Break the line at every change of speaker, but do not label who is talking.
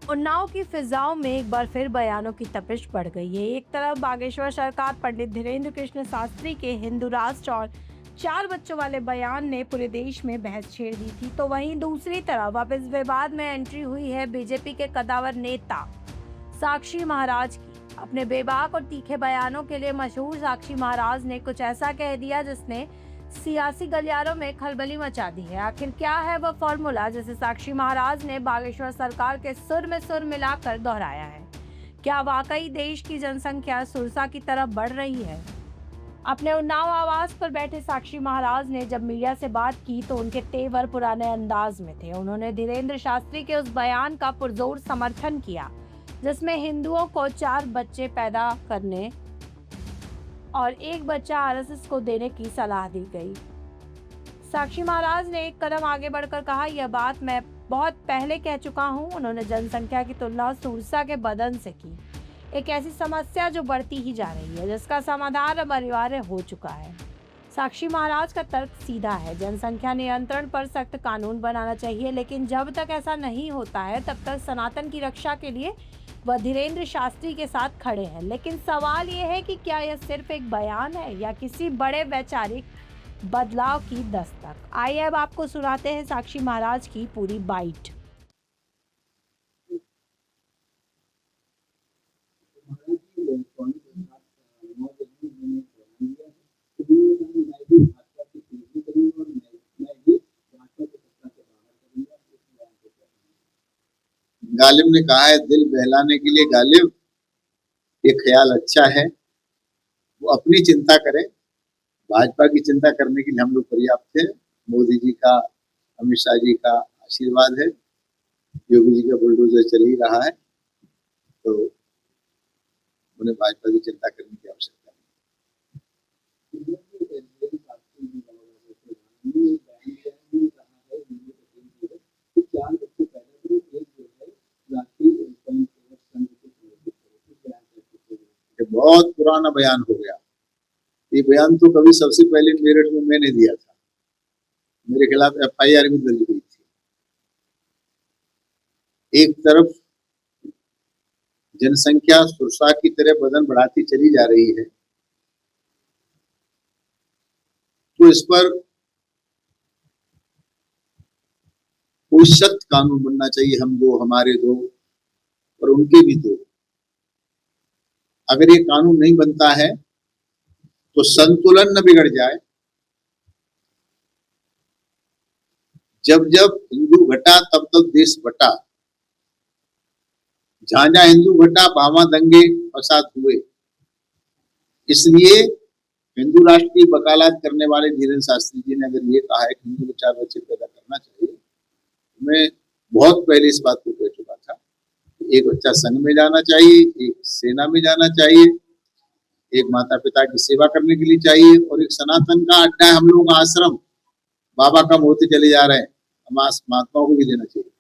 उन्नाव की फिजाओं में एक बार फिर बयानों की तपिश बढ़ गई है। एक तरफ बागेश्वर सरकार पंडित धीरेन्द्र कृष्ण शास्त्री के हिंदू राष्ट्र और 4 बच्चों वाले बयान ने पूरे देश में बहस छेड़ दी थी, तो वहीं दूसरी तरफ अब इस विवाद में एंट्री हुई है बीजेपी के कद्दावर नेता साक्षी महाराज की। अपने बेबाक और तीखे बयानों के लिए मशहूर साक्षी महाराज ने कुछ ऐसा कह दिया जिसने सियासी गलियारों में खलबली मचा दी है। आखिर क्या है वह फॉर्मूला जिसे साक्षी महाराज ने बागेश्वर सरकार के सुर में सुर मिलाकर दोहराया है? क्या वाकई देश की जनसंख्या सुरसा की तरफ बढ़ रही है? अपने उन्नाव आवास पर बैठे साक्षी महाराज ने जब मीडिया से बात की तो उनके तेवर पुराने अंदाज में थे। उन्होंने धीरेन्द्र शास्त्री के उस बयान का पुरजोर समर्थन किया जिसमें हिंदुओं को 4 बच्चे पैदा करने और 1 बच्चा आरएसएस को देने की सलाह दी गई। साक्षी महाराज ने एक कदम आगे बढ़कर कहा, यह बात मैं बहुत पहले कह चुका हूं। उन्होंने जनसंख्या की तुलना सुरसा के बदन से की, एक ऐसी समस्या जो बढ़ती ही जा रही है जिसका समाधान अब अनिवार्य हो चुका है। साक्षी महाराज का तर्क सीधा है, जनसंख्या नियंत्रण पर सख्त कानून बनाना चाहिए, लेकिन जब तक ऐसा नहीं होता है तब तक सनातन की रक्षा के लिए वह धीरेन्द्र शास्त्री के साथ खड़े हैं। लेकिन सवाल यह है कि क्या यह सिर्फ एक बयान है या किसी बड़े वैचारिक बदलाव की दस्तक? आइए अब आपको सुनाते हैं साक्षी महाराज की पूरी बाइट।
गालिब ने कहा है, दिल बहलाने के लिए गालिब, ये ख्याल अच्छा है, वो अपनी चिंता करें, भाजपा की चिंता करने के लिए हम लोग पर्याप्त हैं। मोदी जी का, अमित शाह जी का आशीर्वाद है, योगी जी का बुलडोजर चल ही रहा है, तो उन्हें भाजपा की चिंता करने की आवश्यकता नहीं। बहुत पुराना बयान हो गया। ये बयान तो कभी सबसे पहले मेरठ में मैंने दिया था, मेरे खिलाफ एफआईआर भी दर्ज हुई थी। एक तरफ जनसंख्या सुरसा की तरह बदन बढ़ाती चली जा रही है, तो इस पर कोई सख्त कानून बनना चाहिए, हम दो, हमारे दो और उनके भी दो। अगर ये कानून नहीं बनता है तो संतुलन न बिगड़ जाए। जब जब हिंदू घटा तब तक देश बटा, जहां जहां हिंदू घटा वहां दंगे फसाद हुए। इसलिए हिंदू राष्ट्र की वकालत करने वाले धीरेन्द्र शास्त्री जी ने अगर ये कहा है कि हिंदू को 4 बच्चे पैदा करना चाहिए, मैं बहुत पहले इस बात को कह चुका था। एक बच्चा संघ में जाना चाहिए, एक सेना में जाना चाहिए, एक माता पिता की सेवा करने के लिए चाहिए, और एक सनातन का अड्डा है हम लोगों का आश्रम, बाबा कम होते चले जा रहे हैं, हम महात्माओं को भी देना चाहिए।